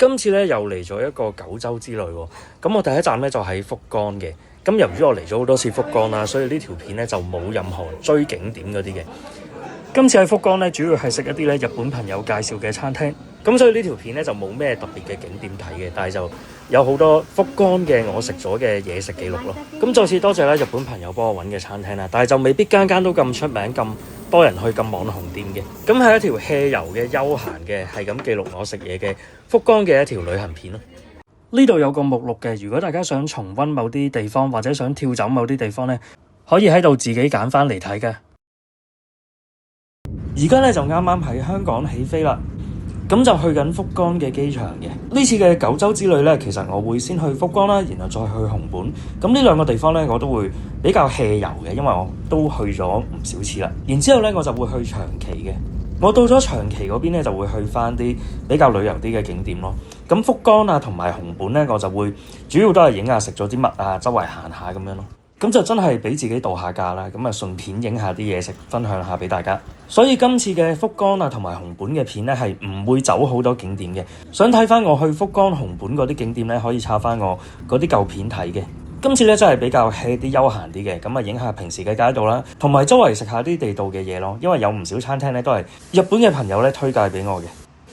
今次咧又嚟咗一個九州之旅喎。咁我第一站咧就喺福岡嘅。咁由於我嚟咗好多次福岡啦，所以呢條片咧就冇任何追景點嗰啲嘅。今次喺福岡咧，主要係食一啲咧日本朋友介紹嘅餐廳。咁所以呢條片咧就冇咩特別嘅景點睇嘅，但係就有好多福岡嘅我食咗嘅嘢食記錄咯。咁再次多謝啦日本朋友幫我揾嘅餐廳啦，但係就未必間間都咁出名、咁多人去、咁網紅店嘅。咁係一條 hea 遊嘅休閒嘅，係咁記錄我食嘢嘅福岡嘅一條旅行片咯。呢度有個目錄嘅，如果大家想重溫某啲地方或者想跳走某啲地方咧，可以喺度自己揀翻嚟睇嘅。而家咧就啱啱喺香港起飛啦。咁就去緊福岡嘅機場嘅。呢次嘅九州之旅呢，其實我會先去福岡啦，然後再去熊本。咁呢兩個地方呢，我都會比較 hea 遊嘅，因為我都去咗唔少次啦。然之後呢，我就會去長崎嘅。我到咗長崎嗰邊呢，就會去翻啲比較旅遊啲嘅景點咯。咁福岡啊同埋熊本呢，我就會主要都係影下食咗啲乜啊，周圍行下咁樣咯。咁就真係俾自己度下假啦，咁啊順便影下啲嘢食，分享下俾大家。所以今次嘅福岡啊同埋熊本嘅片咧，係唔會走好多景點嘅。想睇翻我去福岡、熊本嗰啲景點咧，可以抄翻我嗰啲舊片睇嘅。今次咧真係比較 hea 啲、休閒啲嘅，咁啊影下平時嘅街道啦，同埋周圍食下啲地道嘅嘢咯。因為有唔少餐廳咧都係日本嘅朋友咧推介俾我嘅。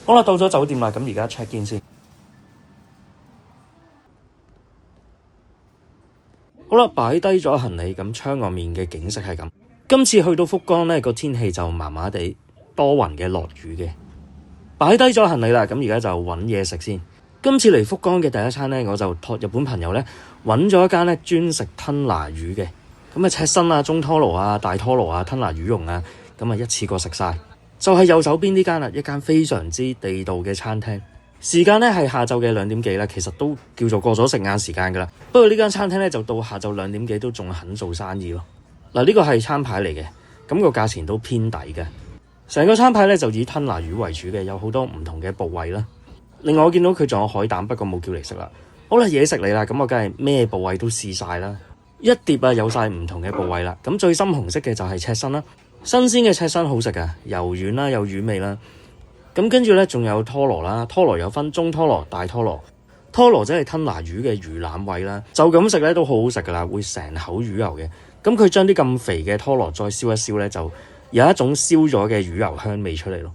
好啦，到咗酒店啦，咁而家 check in 先。好啦，擺低咗行李，咁窗外面嘅景色係咁。今次去到福岡呢個天氣就麻麻地，多雲嘅，落雨嘅。擺低咗行李啦，咁而家就揾嘢食先。今次嚟福岡嘅第一餐呢，我就託日本朋友呢揾咗一間呢專食吞拿魚嘅。咁啊，赤身啊、中拖羅啊、大拖羅啊、吞拿魚蓉啊，咁啊一次過食晒。就係右手邊呢間啦，一間非常之地道嘅餐廳。時間咧係下晝嘅2點幾啦，其實都叫做過咗食晏時間噶啦。不過呢間餐廳咧就到下晝2點幾都仲肯做生意咯。嗱，呢個係餐牌嚟嘅，咁個價錢都偏抵嘅。成個餐牌咧就以吞拿魚為主嘅，有好多唔同嘅部位啦。另外我見到佢仲有海膽，不過冇叫嚟食啦。好啦，嘢食嚟啦，咁我梗係咩部位都試晒啦。一碟啊有晒唔同嘅部位啦。咁最深紅色嘅就係赤身啦，新鮮嘅赤身好食啊，柔軟啦，有魚味啦。咁跟住咧，仲有拖羅啦，拖羅有分中拖羅、大拖羅。拖羅即係吞拿魚嘅魚腩位啦，就咁食咧都好好食噶啦，會成口魚油嘅。咁佢將啲咁肥嘅拖羅再燒一燒咧，就有一種燒咗嘅魚油香味出嚟咯。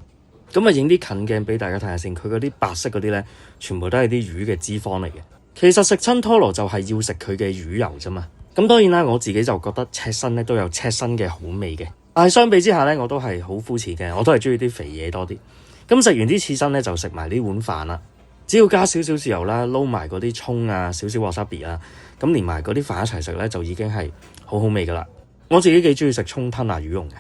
咁啊，影啲近鏡俾大家睇下先，佢嗰啲白色嗰啲咧，全部都係啲魚嘅脂肪嚟嘅。其實食親拖羅就係要食佢嘅魚油啫嘛。咁當然啦，我自己就覺得赤身咧都有赤身嘅好味嘅，但係相比之下咧，我都係好膚淺嘅，我都係中意啲肥嘢多啲。咁食完啲刺身咧，就食埋呢碗飯啦。只要加少少豉油啦，撈埋嗰啲葱啊，少少 wasabi 啊，咁連埋嗰啲飯一齊食咧，就已經係好好味噶啦。我自己幾中意食葱吞拿魚蓉嘅。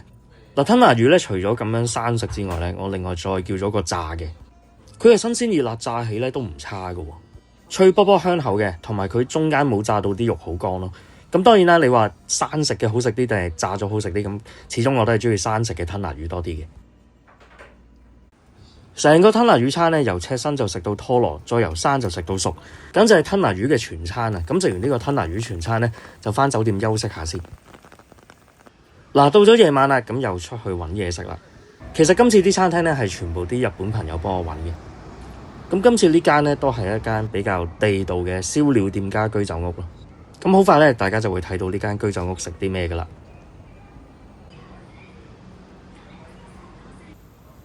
嗱，吞拿魚咧，除咗咁樣生食之外咧，我另外再叫咗個炸嘅。佢係新鮮熱辣炸起咧都唔差噶，脆卜卜香口嘅，同埋佢中間冇炸到啲肉好乾咯。咁當然啦，你話生食嘅好食啲定係炸咗好食啲？咁始終我都係中意生食嘅吞拿魚多啲嘅。成個吞拿魚餐咧，由赤身就食到拖羅，再由生就食到熟，咁就係吞拿魚嘅全餐啊！咁食完呢個吞拿魚全餐咧，就返酒店休息下先。嗱，到咗夜晚啦，咁又出去揾嘢食啦。其實今次啲餐廳咧係全部啲日本朋友幫我揾嘅。咁今次呢間咧都係一間比較地道嘅燒料店加居酒屋咯。咁好快咧，大家就會睇到呢間居酒屋食啲咩噶啦。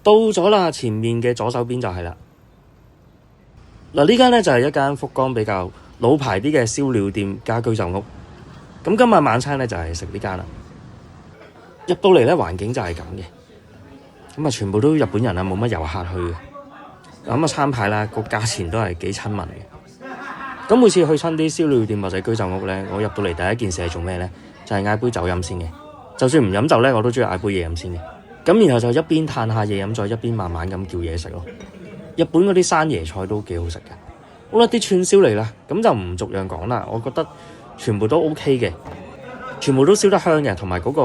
到咗啦，前面嘅左手邊就係啦。嗱，呢間咧就係一間福岡比較老牌啲嘅燒料店加居酒屋。咁今晚晚餐咧就係食呢間啦。入到嚟咧，環境就係咁嘅。咁啊，全部都日本人啊，冇乜遊客去嘅。咁啊，餐牌啦，個價錢都係幾親民嘅。咁每次去親啲燒料店或者居酒屋咧，我入到嚟第一件事係做咩咧？就係嗌杯酒飲先嘅。就算唔飲酒咧，我都中意嗌杯嘢飲先嘅。咁然後就一邊嘆下嘢飲，再一邊慢慢咁叫嘢食咯。日本嗰啲生椰菜都幾好食嘅。好啦，啲串燒嚟啦，咁就唔逐樣講啦。我覺得全部都 OK 嘅，全部都燒得香嘅，同埋嗰個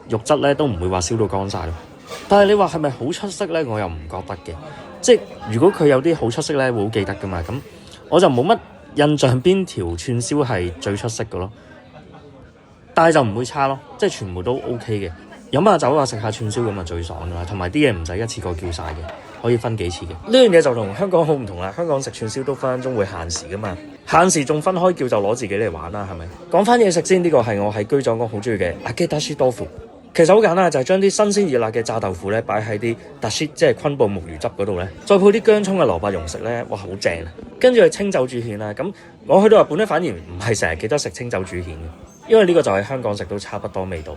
肉質咧都唔會話燒到乾晒咯。但係你話係咪好出色咧？我又唔覺得嘅。即係如果佢有啲好出色咧，會好記得噶嘛。咁我就冇乜印象邊條串燒係最出色嘅咯。但係就唔會差咯，即係全部都 OK 嘅。飲下酒啊，食下串燒咁啊最爽噶啦，同埋啲嘢唔使一次過叫晒嘅，可以分幾次嘅。呢樣嘢就同香港好唔同啦。香港食串燒都分分鐘會限時噶嘛，限時仲分開叫就攞自己嚟玩啦，係咪？講翻嘢食先，呢個係我喺居酒屋好中意嘅阿基達士多腐。其實好簡單，就係將啲新鮮熱辣嘅炸豆腐咧擺喺啲達士即係昆布木魚汁嗰度咧，再配啲薑葱嘅蘿蔔蓉食咧，哇好正啊！跟住係清酒煮蜆啦，咁我去到日本咧反而唔係成日記得食清酒煮蜆嘅，因為呢個就係香港食都差不多味道。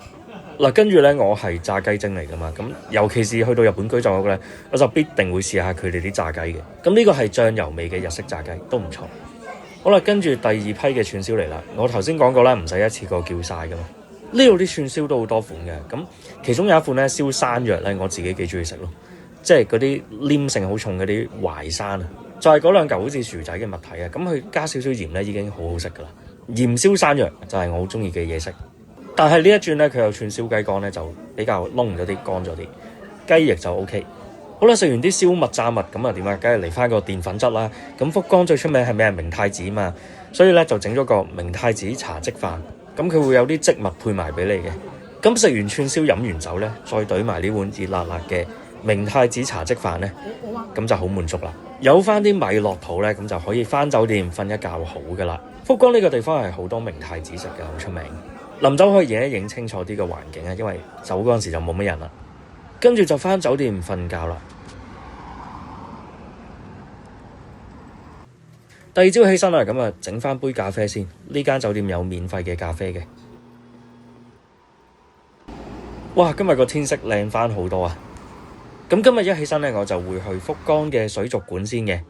嗱，跟住咧我係炸雞精嚟噶嘛，咁尤其是去到日本居酒屋咧，我就必定會試下佢哋啲炸雞嘅。咁呢個係醬油味嘅日式炸雞，都唔錯。好啦，跟住第二批嘅串燒嚟啦。我頭先講過啦，唔使一次過叫晒噶嘛。呢度啲串燒都好多款嘅，咁其中有一款咧燒山藥咧，我自己幾中意食咯，即係嗰啲黏性好重嗰啲淮山啊，就係嗰兩嚿好似薯仔嘅物體啊，咁佢加少少鹽咧已經好好食噶啦。鹽燒山藥就係我好中意嘅嘢食，但係呢一轉咧佢有串燒雞肝咧就比較燶咗啲，乾咗啲，雞翼就 OK。好啦，食完啲燒麥炸物咁啊點啊，梗係嚟翻個澱粉質啦。咁福岡最出名係咩？明太子嘛，所以咧就整咗個明太子茶漬飯。咁佢會有啲漬物配埋俾你嘅。咁食完串燒飲完酒咧，再懟埋呢碗熱辣辣嘅明太子茶漬飯咧，咁就好滿足啦。有翻啲米落肚咧，咁就可以翻酒店瞓一覺好噶啦。福岡呢個地方係好多明太子食嘅，好出名。臨走可以影一影清楚啲嘅環境啊，因為走嗰陣時就冇乜人啦。跟住就翻酒店瞓覺啦。第二朝起身啦，咁啊整翻杯咖啡先。呢間酒店有免費嘅咖啡嘅。哇！今日個天色靚翻好多啊！咁今日一起身咧，我就會去福岡嘅水族館先嘅。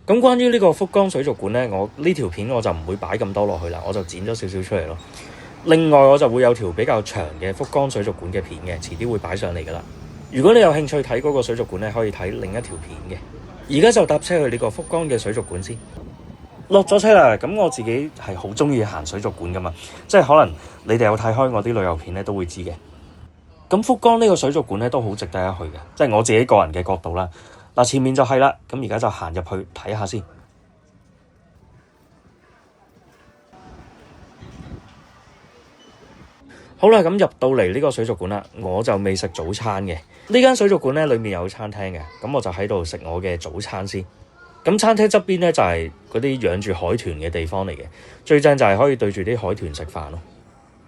咁關於呢個福岡水族館咧，我呢條片我就唔會擺咁多落去啦，我就剪咗少少出嚟咯。另外我就會有條比較長嘅福岡水族館嘅片嘅，遲啲會擺上嚟噶啦。如果你有興趣睇嗰個水族館咧，可以睇另一條片嘅。而家就搭車去呢個福岡嘅水族館先。落咗車啦，咁我自己係好中意行水族館噶嘛，即係可能你哋有睇開我啲旅遊片咧都會知嘅。咁福岡呢個水族館咧都好值得一去嘅，即係我自己個人嘅角度啦。嗱，前面就係啦，咁而家就行入去睇下先。好啦，咁入到嚟呢個水族館啦，我就未食早餐嘅。呢間水族館咧裏面有餐廳嘅，咁我就喺度食我嘅早餐先。咁餐廳側邊咧就係嗰啲養住海豚嘅地方嚟嘅，最正就係可以對住啲海豚食飯咯。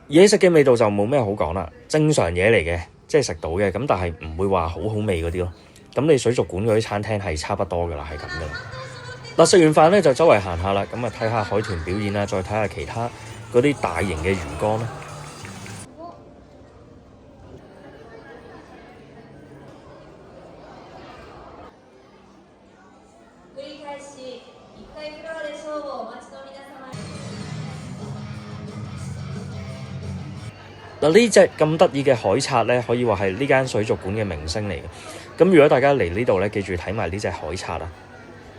嘢食嘅味道就冇咩好講啦，正常嘢嚟嘅，即係食到嘅，咁但係唔會話好好味嗰啲咯。咁你水族館嗰啲餐廳係差不多噶啦，係咁噶啦。嗱，食完飯咧就周圍行下啦，咁啊睇下海豚表演啦，再睇下其他嗰啲大型嘅魚缸啦。嗱，呢隻咁得意嘅海賊咧，可以話係呢間水族館嘅明星嚟嘅。咁如果大家嚟呢度咧，記住睇埋呢隻海賊啊，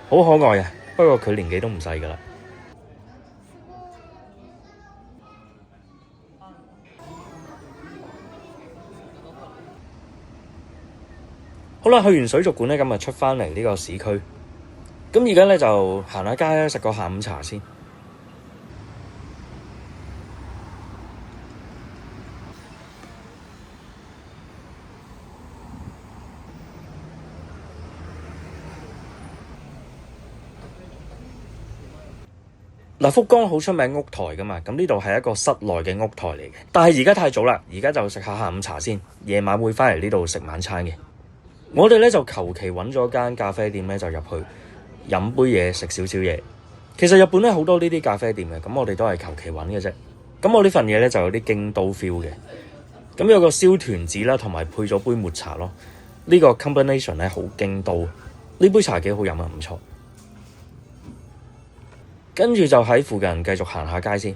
好可愛啊！不過佢年紀都唔細噶啦。好啦，去完水族館咧，咁啊出翻嚟呢個市區。咁而家咧就行下街咧，食個下午茶先。嗱，福岡好出名屋台噶嘛，咁呢度係一個室內嘅屋台嚟嘅。但係而家太早啦，而家就食下下午茶先，夜晚會翻嚟呢度食晚餐嘅。我哋咧就求其揾咗間咖啡店咧，就入去飲杯嘢，食少少嘢。其實日本咧好多呢啲咖啡店嘅，咁我哋都係求其揾嘅啫。咁我呢份嘢咧就有啲京都 feel 嘅，咁有個燒團子啦，同埋配咗杯抹茶咯。呢個 combination 咧好京都，呢杯茶幾好飲啊，唔錯。跟住就喺附近繼續行下街先。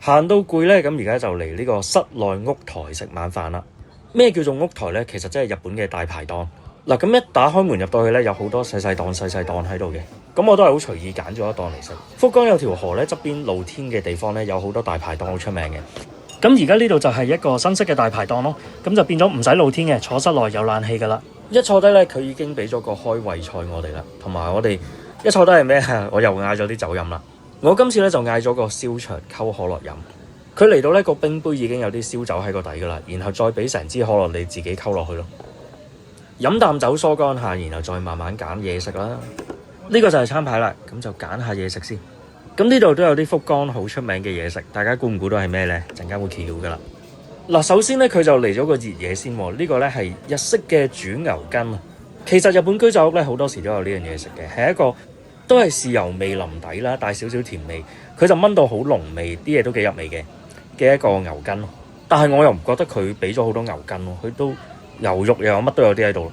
行到攰咧，咁而家就嚟呢個室內屋台食晚飯啦。咩叫做屋台咧？其實即係日本嘅大排檔。嗱，咁一打開門入到去咧，有好多細細檔喺度嘅，咁我都係好隨意揀咗一檔嚟食。福岡有條河咧，側邊露天嘅地方咧，有好多大排檔好出名嘅。咁而家呢度就係一個新式嘅大排檔咯，咁就變咗唔使露天嘅，坐室內有冷氣噶啦。一坐低咧，佢已經俾咗個開胃菜我哋啦，同埋我哋一坐低係咩啊？我又嗌咗啲酒飲啦。我今次咧就嗌咗個燒酎溝可樂飲。佢嚟到呢個冰杯已經有啲燒酒喺個底噶啦，然後再俾成支可樂你自己溝落去咯。飲啖酒疏乾下，然後再慢慢揀嘢食啦。呢個就係餐牌啦，咁就揀下嘢食先。咁呢度都有啲福岡好出名嘅嘢食，大家估唔估到係咩呢？陣間會揭曉噶啦。嗱，首先呢，佢就嚟咗個熱嘢先喎。呢個呢係日式嘅煮牛筋。其實日本居酒屋呢好多時都有呢樣嘢食嘅，係一個都係豉油味淋底啦，帶少少甜味。佢就燜到好濃味，啲嘢都幾入味嘅一個牛筋。但係我又唔覺得佢俾咗好多牛筋喎，佢都牛肉又有乜都有啲喺度。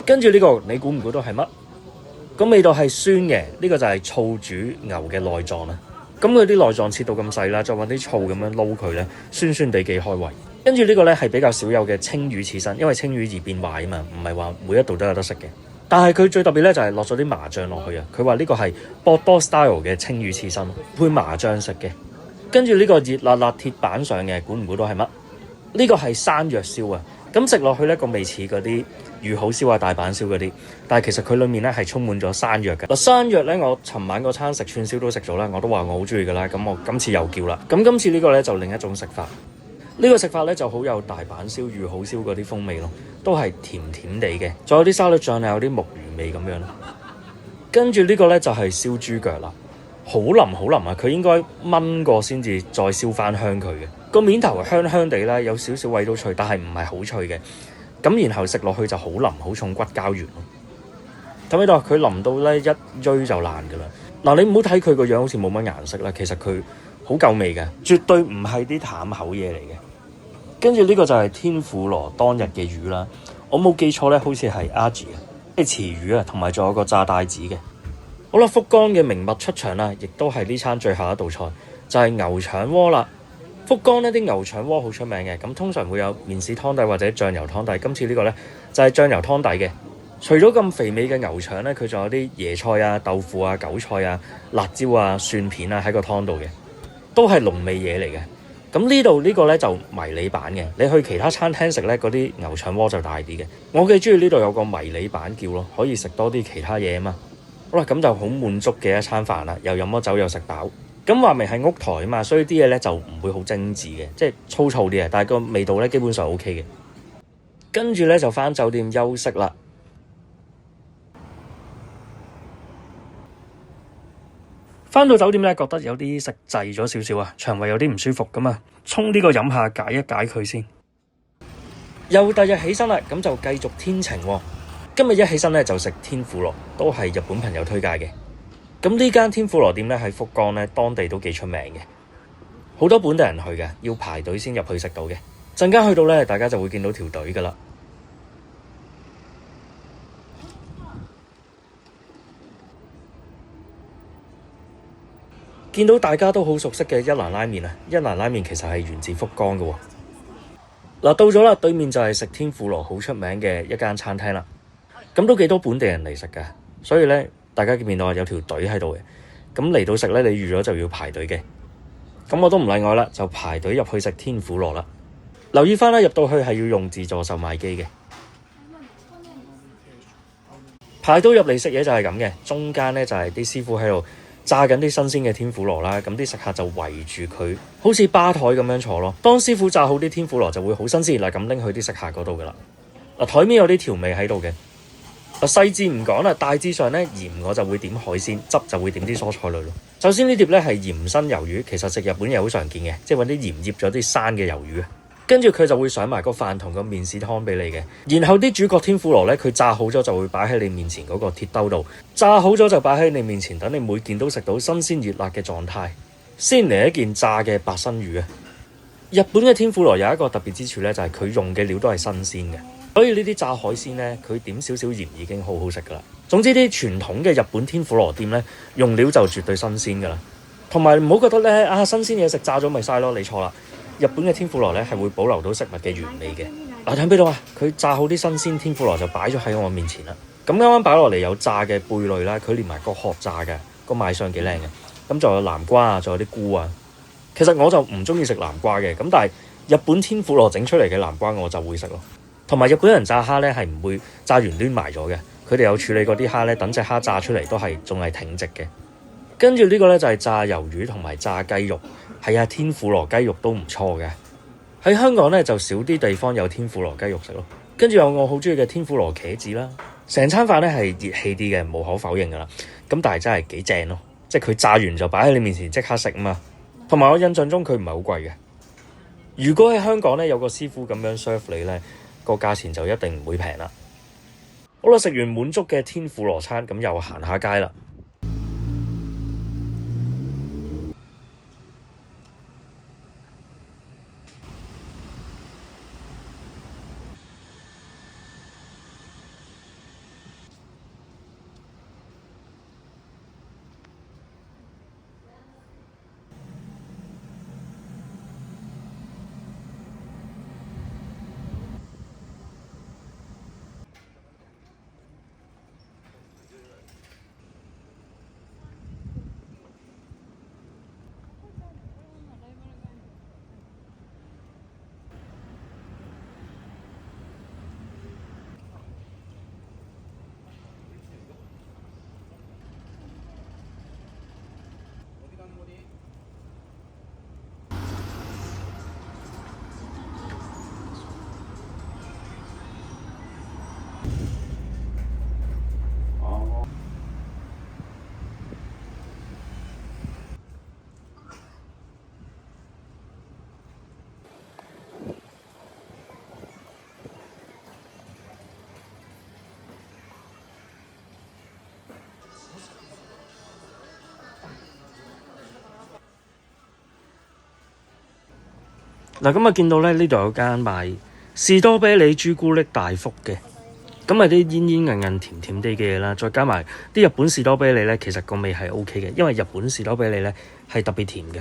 跟住呢個你估唔估到係乜？個味道係酸嘅，呢個就係醋煮牛嘅內臟啦。咁佢啲內臟切到咁細啦，再揾啲醋咁樣撈佢咧，酸酸地幾開胃。跟住呢個咧係比較少有嘅青魚刺身，因為青魚易變壞啊嘛，唔係話每一度都有得食嘅。但係佢最特別咧就係落咗啲麻醬落去啊。佢話呢個係博多 style 嘅青魚刺身，配麻醬食嘅。跟住呢個熱辣辣鐵板上嘅，估唔估到係乜？呢個係山藥燒啊！咁食落去呢個味似嗰啲御好燒啊、大阪燒嗰啲，但係其實佢裡面咧係充滿咗山藥嘅。嗱，山藥咧，我尋晚嗰餐食串燒都食咗啦，我都話我好中意噶啦。咁我今次又叫啦。咁今次呢個咧就另一種食法。呢個食法咧就好有大阪燒、御好燒嗰啲風味咯，都係甜甜地嘅，仲有啲沙律醬啊，有啲木魚味咁樣咯。跟住呢個咧就係燒豬腳啦。好腍好腍啊！佢應該燜過先至再燒翻香佢嘅。個面頭香香地啦，有少少味道脆，但係唔係好脆嘅。咁然後食落去就好腍，好重骨膠原咯。睇唔睇到佢腍到咧一錐就爛噶啦。嗱，你唔好睇佢個樣好似冇乜顏色啦，其實佢好夠味嘅，絕對唔係啲淡口嘢嚟嘅。跟住呢個就係天婦羅當日嘅魚啦。我冇記錯咧，好似係阿吉啊，即係池魚啊，同埋仲有個炸帶子嘅。好啦，福岡嘅名物出場啦，亦都係呢餐最後一道菜，就係牛腸鍋啦。福岡呢啲牛腸鍋好出名嘅，咁通常會有麵豉湯底或者醬油湯底。今次呢個呢，就係醬油湯底嘅。除咗咁肥美嘅牛腸呢，佢仲有啲椰菜啊、豆腐啊、韭菜啊、辣椒啊、蒜片啊喺個湯度嘅，都係濃味嘢嚟嘅。咁呢度呢個呢，就迷你版嘅，你去其他餐廳食呢，嗰啲牛腸鍋就大啲嘅。我幾中意呢度有個迷你版叫咯，可以食多啲其他嘢啊嘛。好啦，咁就好滿足嘅一餐飯啦，又飲咗酒又食飽。咁話明係屋台啊嘛，所以啲嘢咧就唔會好精緻嘅，即係粗糙啲嘅，但係個味道咧基本上 OK 嘅。跟住咧就返酒店休息啦。返到酒店咧，覺得有啲食滯咗少少啊，腸胃有啲唔舒服咁啊，沖呢個飲下解一解佢先。又第日起身啦，咁就繼續天晴喎。今日一起身咧就食天婦羅，都係日本朋友推介嘅。咁呢間天婦羅店咧喺福岡咧，當地都幾出名嘅，好多本地人去嘅，要排隊先入去食到嘅。陣間去到咧，大家就會見到條隊噶啦。見到大家都好熟悉嘅一蘭拉麵啊，一蘭拉麵其實係源自福岡嘅喎。嗱，到咗啦，對面就係食天婦羅好出名嘅一間餐廳啦。咁都幾多本地人嚟食㗎，所以咧大家見到有條隊喺度嘅。咁嚟到食咧，你預咗就要排隊嘅。咁我都唔例外啦，就排隊入去食天婦羅啦。留意翻啦，入到去係要用自助售賣機嘅。排到入嚟食嘢就係咁嘅，中間咧就係啲師傅喺度炸緊啲新鮮嘅天婦羅啦。咁啲食客就圍住佢，好似吧台咁樣坐咯。當師傅炸好啲天婦羅就會好新鮮啦，咁拎去啲食客嗰度噶啦。嗱，台面有啲調味喺度嘅。細緻唔講啦，大致上咧鹽我就會點海鮮，汁就會點啲蔬菜類咯。首先呢碟咧係鹽生魷魚，其實食日本嘢好常見嘅，即係揾啲鹽醃咗啲生嘅魷魚啊。跟住佢就會上埋個飯同個麵豉湯俾你嘅。然後啲主角天婦羅咧，佢炸好咗就會擺喺你面前嗰個鐵兜度，炸好咗就擺喺你面前，等你每件都食到新鮮熱辣嘅狀態。先嚟一件炸嘅白身魚啊！日本嘅天婦羅有一個特別之處咧，就係佢用嘅料都係新鮮嘅。所以呢啲炸海鮮呢，佢點少少鹽已經好好食噶啦。總之啲傳統嘅日本天婦羅店呢，用料就絕對新鮮噶啦。同埋唔好覺得呢，新鮮嘢食炸咗咪嘥咯，你錯啦。日本嘅天婦羅呢係會保留到食物嘅原味嘅。嗱，睇唔睇到啊？佢炸好啲新鮮天婦羅就擺咗喺我面前啦。咁啱啱擺落嚟有炸嘅貝類啦，佢連埋個殼炸嘅，個賣相幾靚嘅。咁仲有南瓜啊，仲有啲菇啊。其實我就唔中意食南瓜嘅，咁但係日本天婦羅整出嚟嘅南瓜我就會食咯。同埋日本人炸蝦咧係唔會炸完攣埋咗嘅，佢哋有處理嗰啲蝦咧，等隻蝦炸出嚟都係仲係挺直嘅。跟住呢個咧就係炸魷魚同埋炸雞肉，係啊，天婦羅雞肉都唔錯嘅。喺香港咧就少啲地方有天婦羅雞肉食咯。跟住有我好中意嘅天婦羅茄子啦，成餐飯咧係熱氣啲嘅，無可否認噶啦。咁但係真係幾正咯，即係佢炸完就擺喺你面前即刻食啊嘛。同埋我印象中佢唔係好貴嘅。如果喺香港咧有個師傅咁樣 serve 你咧，個價錢就一定唔會平啦。好啦，食完滿足嘅天婦羅餐，咁又行下街啦。嗱，咁啊見到咧呢度有間賣士多啤梨朱古力大福嘅，咁啊啲煙煙韌韌甜甜地嘅嘢啦，再加埋啲日本士多啤梨咧，其實個味係 OK 嘅，因為日本士多啤梨咧係特別甜嘅。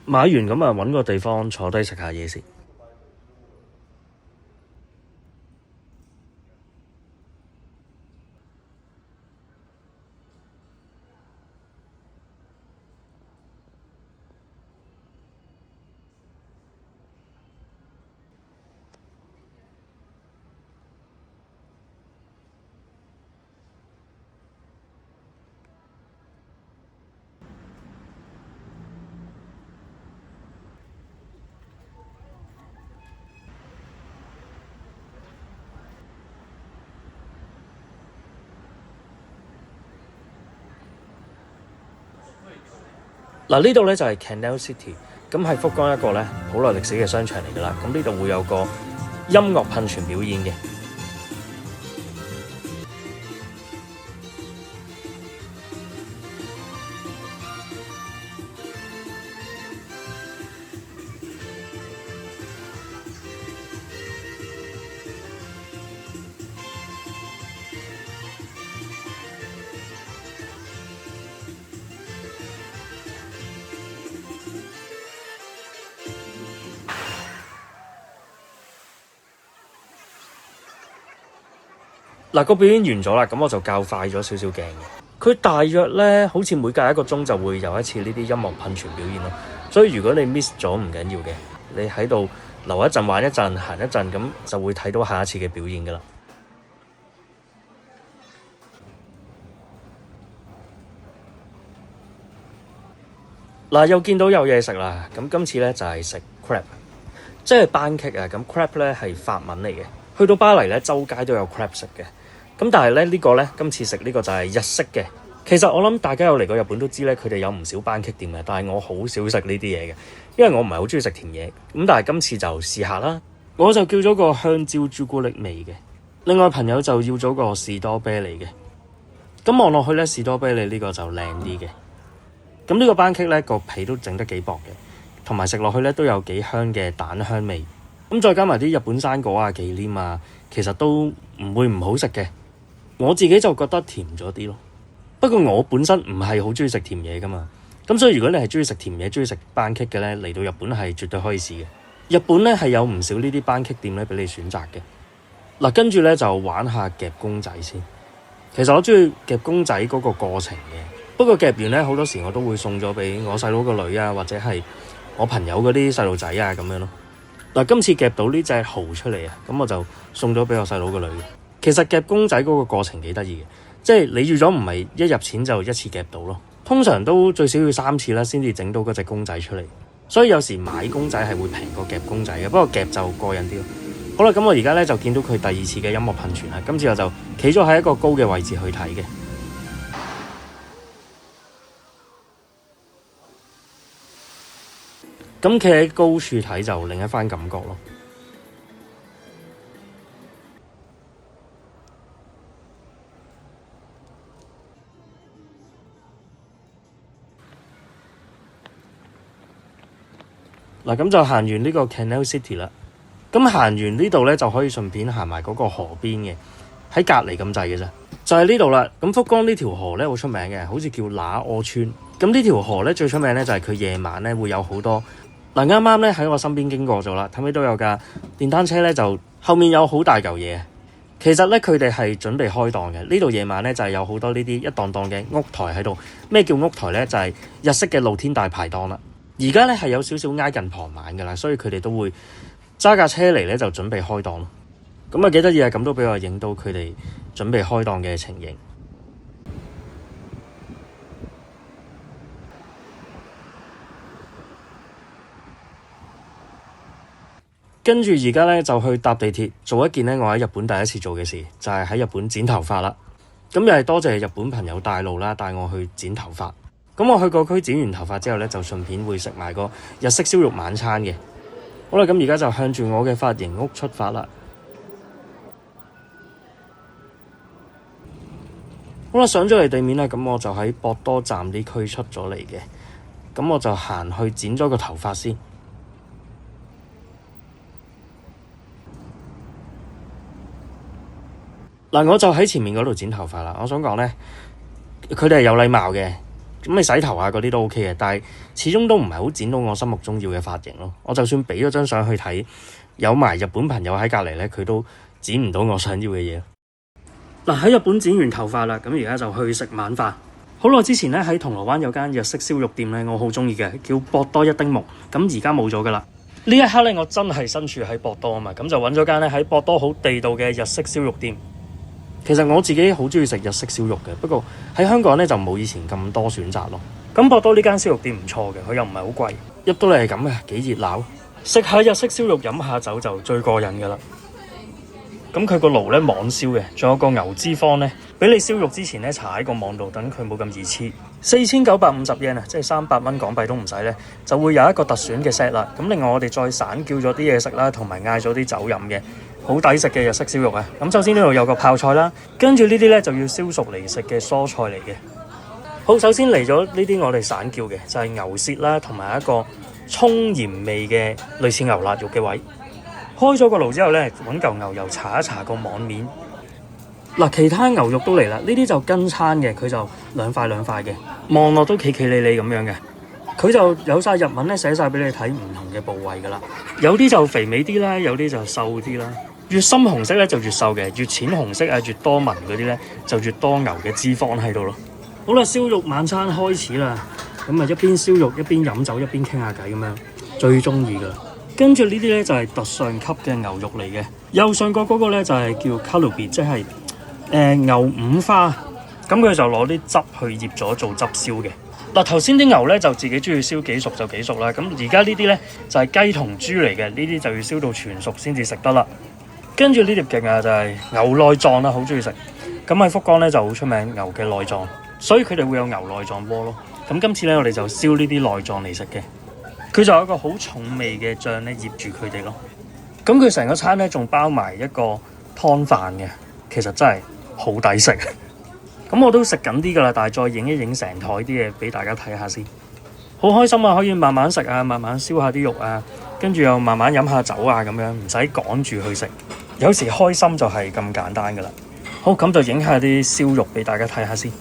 買完咁啊揾個地方坐低食下嘢先。嗱，呢度咧就係 Canal City， 咁係福岡一個咧好耐歷史嘅商場嚟㗎啦。咁呢度會有個音樂噴泉表演嘅。嗱，個表演完咗啦，咁我就較快咗少少鏡嘅。佢大約咧，好似每隔1個鐘就會有一次呢啲音樂噴泉表演咯。所以如果你 miss 咗唔緊要嘅，你喺度留一陣玩一陣行一陣，咁就會睇到下一次嘅表演噶啦。嗱，又見到有嘢食啦。咁今次咧就係食 crab， 即係班戟啊。咁 crab 咧係法文嚟嘅。去到巴黎咧，周街都有 crab 食嘅。咁但係咧呢個咧，今次食呢個就係日式嘅。其實我諗大家有嚟過日本都知咧，佢哋有唔少班戟店嘅，但係我好少食呢啲嘢嘅，因為我唔係好中意食甜嘢。咁但係今次就試下啦，我就叫咗個香蕉朱古力味嘅，另外朋友就要咗個士多啤梨嘅。咁望落去咧，士多啤梨呢個就靚啲嘅。咁呢個班戟咧個皮都整得幾薄嘅，同埋食落去咧都有幾香嘅蛋香味。咁再加埋啲日本生果啊、忌廉啊，其實都唔會唔好食嘅。我自己就覺得甜咗啲咯。不過我本身唔係好中意食甜嘢噶嘛，咁所以如果你係中意食甜嘢、中意食班戟嘅咧，嚟到日本係絕對可以試嘅。日本咧係有唔少呢啲班戟店咧俾你選擇嘅。嗱，跟住咧就玩下夾公仔先。其實我中意夾公仔嗰個過程嘅，不過夾完咧好多時我都會送咗俾我細佬個女啊，或者係我朋友嗰啲細路仔啊咁樣咯。嗱，今次夾到呢隻蠔出嚟啊，咁我就送咗俾我細佬個女。其實夾公仔嗰個過程幾得意嘅，即係你預咗唔係一入錢就一次夾到咯，通常都最少要3次啦先至整到嗰隻公仔出嚟。所以有時買公仔係會平過夾公仔嘅，不過夾就過癮啲咯。好啦，咁我而家咧就見到佢第2次嘅音樂噴泉啦，今次我就企咗喺一個高嘅位置去睇嘅。咁企喺高處睇就另一番感覺咯。嗱，咁就行完呢個 Canal City 啦。咁行完呢度咧，就可以順便行埋嗰個河邊嘅，喺隔離咁滯嘅啫，就係呢度啦。咁福岡呢條河咧好出名嘅，好似叫乸柯村。咁呢條河咧最出名咧就係佢夜晚咧會有好多嗱，啱啱咧喺我身邊經過咗啦，睇尾都有架電單車咧，就後面有好大嚿嘢。其實咧佢哋係準備開檔嘅。呢度夜晚咧就係有好多呢啲一檔檔嘅屋台喺度。咩叫屋台咧？就係日式嘅露天大排檔啦。而家咧係有少少挨近傍晚㗎啦，所以佢哋都會揸架車嚟咧就準備開檔咯。咁啊幾得意啊！咁都俾我影到佢哋準備開檔嘅情形。跟住而家咧就去搭地鐵，做一件咧我喺日本第一次做嘅事，就係喺日本剪頭髮啦。咁又係多謝日本朋友帶路啦，帶我去剪頭髮。咁我去個區剪完頭髮之後咧，就順便會食埋個日式燒肉晚餐嘅。好啦，咁而家就向住我嘅髮型屋出發啦。好啦，上咗嚟地面啦，咁我就喺博多站呢區出咗嚟嘅。咁我就行去剪咗個頭髮先。嗱，我就喺前面嗰度剪頭髮啦。我想講咧，佢哋係有禮貌嘅。咁你洗頭啊嗰啲都 OK 嘅，但係始終都唔係好剪到我心目中要嘅髮型咯。我就算俾咗張相去睇，有埋日本朋友喺隔離咧，佢都剪唔到我想要嘅嘢。嗱，喺日本剪完頭髮啦，咁而家就去食晚飯。好耐之前咧喺銅鑼灣有間日式燒肉店咧，我好中意嘅，叫博多一丁目。咁而家冇咗噶啦。呢一刻咧，我真係身處喺博多啊嘛，咁就揾咗間咧喺博多好地道嘅日式燒肉店。其實我自己好中意食日式燒肉嘅，不過喺香港咧就冇以前咁多選擇咯。咁博多呢間燒肉店唔錯嘅，佢又唔係好貴，入到嚟係咁嘅，幾熱鬧。食下日式燒肉，飲下酒就最過癮噶啦。咁佢個爐咧網燒嘅，仲有個牛脂肪咧，俾你燒肉之前咧搽喺個網度，等佢冇咁易黐。4950 yen 啊，即係300蚊港幣都唔使咧，就會有一個特選嘅 set 啦。咁另外我哋再散叫咗啲嘢食啦，同埋嗌咗啲酒飲嘅。好抵食嘅日式燒肉啊！咁首先呢度有個泡菜啦，跟住呢啲咧就要燒熟嚟食嘅蔬菜嚟嘅。好，首先嚟咗呢啲我哋散叫嘅就係牛舌啦，同埋一個葱鹽味嘅類似牛肋肉嘅位。開咗個爐之後咧，揾嚿牛油搽一搽個網面。嗱，其他牛肉都嚟啦，呢啲就跟餐嘅，佢就兩塊嘅，望落都企企理理咁樣嘅。佢就有晒日文咧寫晒俾你睇唔同嘅部位噶啦，有啲就肥美啲啦，有啲就瘦啲啦。越深紅色咧就越瘦嘅，越淺紅色啊越多紋嗰啲咧就越多牛嘅脂肪喺度咯。好啦，燒肉晚餐開始啦，咁啊一邊燒肉一邊飲酒一邊傾下偈咁樣，最中意噶啦。跟住呢啲咧就係特上級嘅牛肉嚟嘅，右上角嗰個咧就係叫卡路比，即係牛五花，咁佢就攞啲汁去醃咗做汁燒嘅。嗱，頭先啲牛咧就自己中意燒幾熟就幾熟啦，咁而家呢啲咧就係雞同豬嚟嘅，呢啲就要燒到全熟先至食得啦。跟住呢碟勁啊，就係牛內臟啦，好中意食。咁喺福岡咧就好出名牛嘅內臟，所以佢哋會有牛內臟鍋咯。咁今次咧我哋就燒呢啲內臟嚟食嘅，佢就有一個好重味嘅醬咧醃住佢哋咯。咁佢成個餐咧仲包埋一個湯飯嘅，其實真係好抵食。咁我都食緊啲噶啦，但係再影一影成台啲嘢俾大家睇下先。好開心啊，可以慢慢食啊，慢慢燒下啲肉啊，跟住又慢慢飲下酒啊，咁樣唔使趕住去食。有時開心就係咁簡單噶啦。好，咁就影下啲燒肉俾大家睇下先。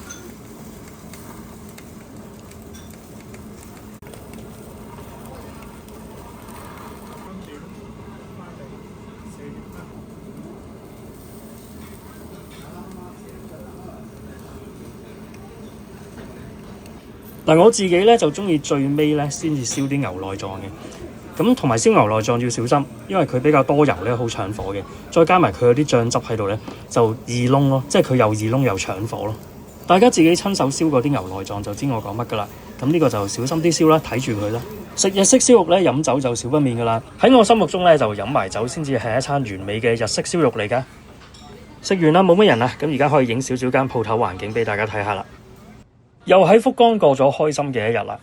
嗱，我自己咧就中意最尾咧先至燒啲牛內臟嘅。咁同埋燒牛內臟要小心，因為佢比較多油咧，好搶火嘅。再加埋佢有啲醬汁喺度咧，就易燶咯，即係佢又易燶又搶火咯。大家自己親手燒嗰啲牛內臟就知我講乜噶啦。咁呢個就小心啲燒啦，睇住佢啦。食日式燒肉咧，飲酒就少不免噶啦。喺我心目中咧，就飲埋酒先至係一餐完美嘅日式燒肉嚟噶。食完啦，冇乜人啦，咁而家可以影少少間鋪頭環境俾大家睇下啦。又喺福岡過咗開心嘅一日啦。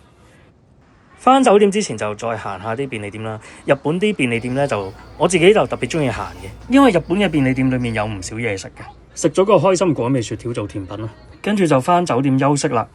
返酒店之前就再行下啲便利店啦。日本啲便利店咧就我自己就特別中意行嘅，因為日本嘅便利店裏面有唔少嘢食嘅。食咗個開心果味雪條做甜品啦，跟住就返酒店休息啦。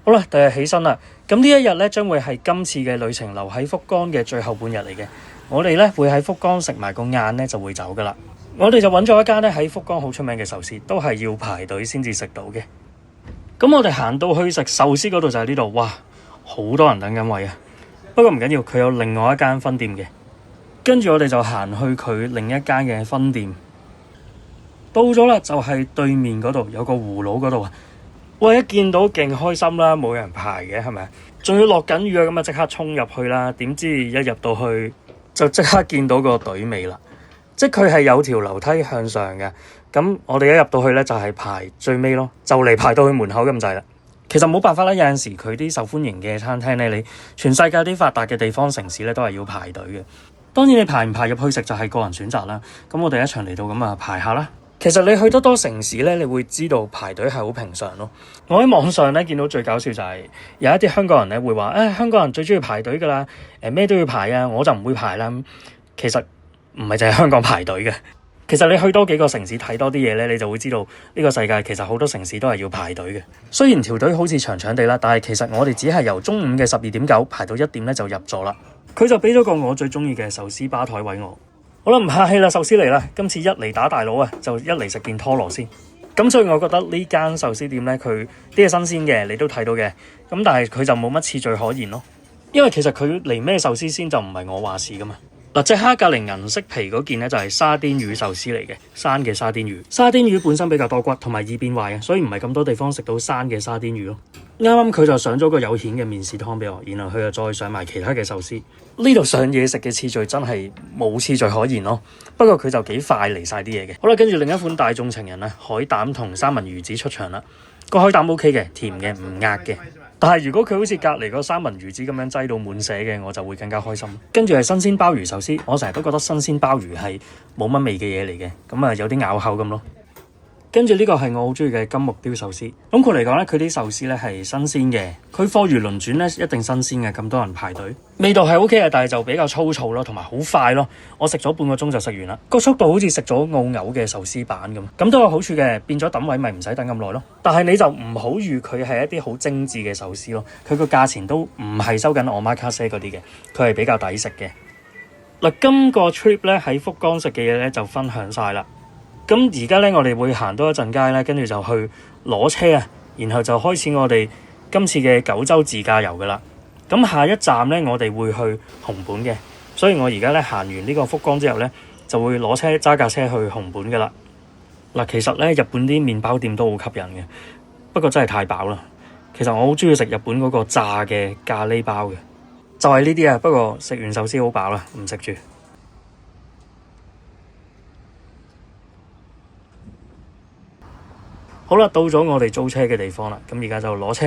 好啦，第日起身啦。咁呢一日咧，將會係今次嘅旅程留喺福岡嘅最後半日嚟嘅。我哋咧會喺福岡食埋個晏咧，就會走噶啦。我哋就揾咗一間咧喺福岡好出名嘅壽司，都係要排隊先至食到嘅。咁我哋行到去食壽司嗰度就係呢度，哇，好多人等緊位啊！不過唔緊要，佢有另外一間分店嘅。跟住我哋就行去佢另一間嘅分店。到咗啦，就係對面嗰度有個葫蘆嗰度啊！喂，一見到勁開心啦，冇人排嘅係咪？仲要落緊雨啊，咁啊即刻衝入去啦。點知一入到去就即刻見到個隊尾啦，即係佢係有條樓梯向上嘅。咁我哋一入到去咧就係排最尾咯，就嚟排到去門口咁滯啦。其實冇辦法啦，有陣時佢啲受歡迎嘅餐廳咧，你全世界啲發達嘅地方城市咧都係要排隊嘅。當然你排唔排入去食就係個人選擇啦。咁我哋一場嚟到咁啊排下啦。其實你去得多城市咧，你會知道排隊係好平常咯。我喺網上咧見到最搞笑就係有一啲香港人咧會話，香港人最中意排隊噶啦，咩都要排啊，我就唔會排啦。其實唔係淨係香港排隊嘅。其實你去多幾個城市睇多啲嘢咧，你就會知道呢個世界其實好多城市都係要排隊嘅。雖然條隊好似長長地啦，但係其實我哋只係由中午嘅12:09排到1點咧就入咗啦。佢就俾咗個我最中意嘅壽司吧台位我。好啦，唔客氣啦，壽司嚟啦！今次一嚟打大佬啊，就一嚟食件拖羅先。咁所以我覺得呢間壽司店咧，佢啲係新鮮嘅，你都睇到嘅。咁但係佢就冇乜次序可言咯。因為其實佢嚟咩壽司先就唔係我話事噶嘛。嗱，隻蝦隔離銀色皮嗰件咧就係沙甸魚壽司嚟嘅，生嘅沙甸魚。沙甸魚本身比較多骨，同埋易變壞嘅，所以唔係咁多地方食到生嘅沙甸魚咯。啱啱佢就上咗個有蜆嘅麵豉湯俾我，然後佢就再上埋其他嘅壽司。呢度上嘢食嘅次序真係冇次序可言咯。不過佢就幾快嚟晒啲嘢嘅。好啦，跟住另一款大眾情人啊，海膽同三文魚子出場啦。個海膽 OK 嘅，甜嘅，唔壓嘅。但係如果佢好似隔離個三文魚子咁樣擠到滿瀉嘅，我就會更加開心。跟住係新鮮鮑魚壽司，我成日都覺得新鮮鮑魚係冇乜味嘅嘢嚟嘅，咁啊有啲咬口咁咯。跟住呢個係我好中意嘅金目鯛壽司。咁佢嚟講咧，佢啲壽司咧係新鮮嘅，佢貨如輪轉咧一定新鮮嘅。咁多人排隊，味道係 OK 嘅，但係就比較粗糙咯，同埋好快咯。我食咗半個鐘就食完啦，個速度好似食咗澳牛嘅壽司版咁。咁都有好處嘅，變咗等位咪唔使等咁耐咯。但係你就唔好預佢係一啲好精緻嘅壽司咯，佢個價錢都唔係收緊omakase嗰啲嘅，佢係比較抵食嘅。嗱，今個 trip 咧喺福岡食嘅嘢咧就分享晒啦。咁而家咧，我哋會行多一陣街咧，跟住就去攞車啊，然後就開始我哋今次嘅九州自駕遊噶啦。咁下一站咧，我哋會去熊本嘅，所以我而家咧行完呢個福岡之後咧，就會攞車揸架車去熊本噶啦。嗱，其實咧日本啲麵包店都好吸引嘅，不過真係太飽啦。其實我好中意食日本嗰個炸嘅咖喱包嘅，就係呢啲啊。不過食完壽司好飽啦，唔食住。好啦，到咗我哋租車嘅地方啦，咁而家就攞車。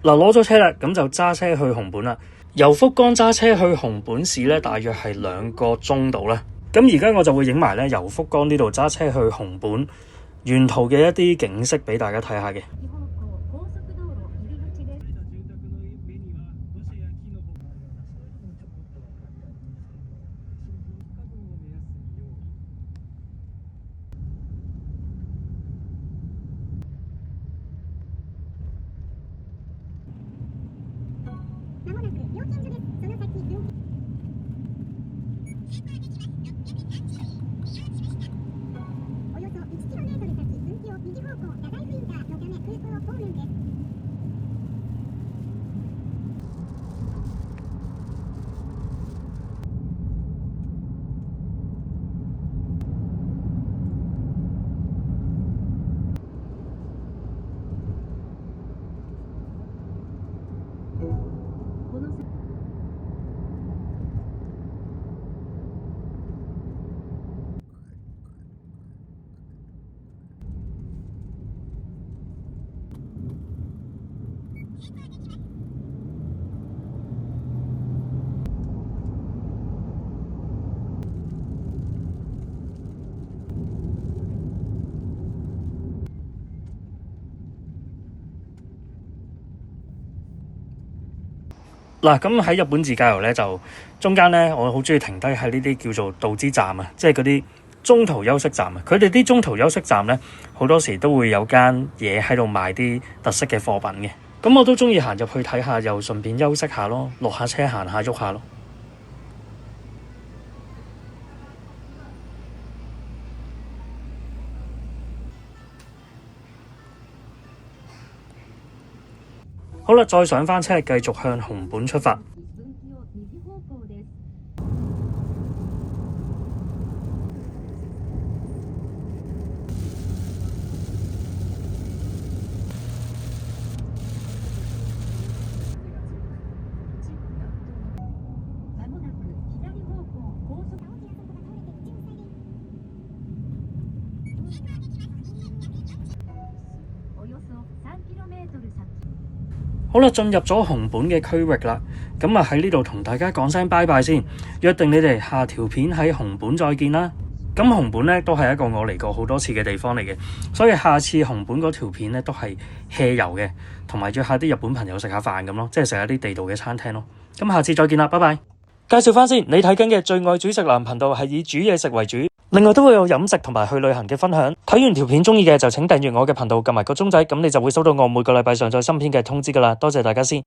嗱，攞咗車啦，咁就揸車去熊本啦。由福岡揸車去熊本市咧，大約係2個鐘度啦。咁而家我就會影埋咧由福岡呢度揸車去熊本沿途嘅一啲景色俾大家睇下嘅。嗱，咁喺日本自駕遊咧，就中間咧，我好中意停低喺呢啲叫做道之站啊，即係嗰啲中途休息站啊。佢哋啲中途休息站咧，好多時都會有間嘢喺度賣啲特色嘅貨品嘅。咁我都中意行入去睇下，又順便休息下咯，落下車行下喐下咯。好啦，再上返車，繼續向熊本出發。好啦，進入咗熊本嘅區域啦，咁啊喺呢度同大家講聲拜拜先，約定你哋下條片喺熊本再見啦。咁熊本呢都係一個我嚟過好多次嘅地方嚟嘅，所以下次熊本嗰條片呢都係 hea 遊嘅，同埋約下啲日本朋友食下飯咁咯，即係食下啲地道嘅餐廳咯。咁下次再見啦，拜拜。介紹翻先，你睇緊嘅最愛煮食男頻道係以煮嘢食為主，另外都會有飲食同埋去旅行嘅分享。睇完條片中意嘅就請訂閱我嘅頻道，撳埋個鐘仔，咁你就會收到我每個禮拜上載新片嘅通知噶啦。多謝大家先。